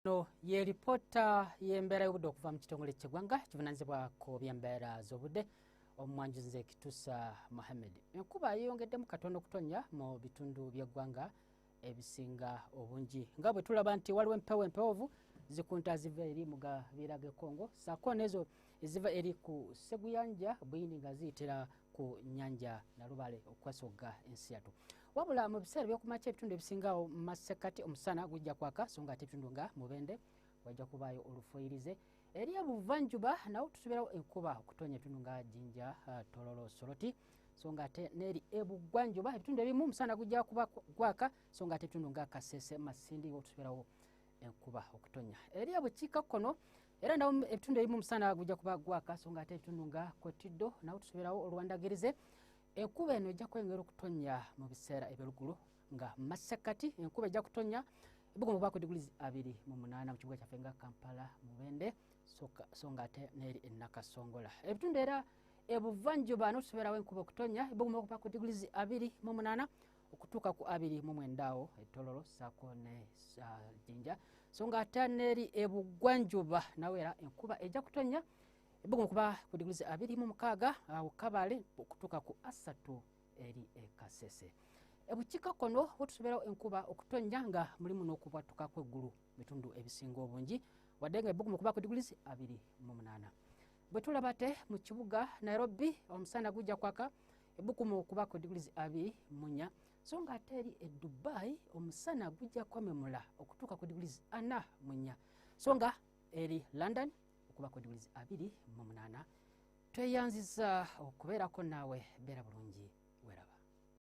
No ye reporter yembera y'obudde okuva mu kitongole ky'eggwanga kivunaanyizibwa ku by'embeera z'obudde omwanjuzi Kituusa Mohammed. Enkuba yeeyongeddemu katono okutonnya mu bitundu by'eggwanga ebisinga obungi nga bwe tulaba nti waliwo empewo empewoovu zikunta ziva eri mu gabiira g'e Congo ssaako n'ezo eziva eri ku Sseguyanja Bwindi nga ziyitira ku nnyanja Nalubale okwesogga ensi yattu. Wabula mu biseera by'okumakya ebitundu ebisingawo mu masekkati omusana gujja kwaka so nga ate ebitundu nga Mubende wajja kubaayo olufuuyirize. Eri ebuvanjuba nawo tusuubirawo enkuba okutonya ebitundu nga Jinja, Tororo, Soroti so nga ate n'eri ebugwanjuba ebitundu ebimu omusana gujja kuba gwaka so nga ate ebitundu nga Kasese, Masindi tusuubirawo enkuba okutonya. Eri ebukiikakkono era nawo ebitundu ebimu omusana gujja kuba gwaka so nga ate ebitundu nga Kotido nawo tusuubirawo oluwandagirize. Enkuba eno ejja kwengera okutonya mu biseera eby'olugulu nga masekkati enkuba ejja kutonya ebugumu kuba ku diguli 28 mu kibuga kyaffe nga Kampala, Mubende so nga ate n'eri e Nakasongola. Ebitundu era ebuvanjuba no tusuubirawo enkuba okutonya ebugumu kuba ku diguli 28 okutuuka ku 29 awo Tororo ssaako ne Jinja so nga ate n'eri ebugwanjuba nawe era enkuba ejja kutonya ebugumu kuba ku diguli 26 awo Kabale okutuuka ku 3 eri e Kasese. Ebukiikakkono tusuubirawo enkuba okutonya nga mulimu n'okubwatuka kw'eggulu bitundu ebisinga obungi wadde nga ebugumu kuba ku diguli 28. Bwe tulaba ate mu kibuga Nairobi omusana gujja kwaka ebugumu kuba ku diguli 24 so nga ate eri e Dubai omusana gujja kwamemula okutuuka ku diguli 44 so nga eri London okuba ku diguli 28. Tweyanziza okubeerako naawe beera bulungi.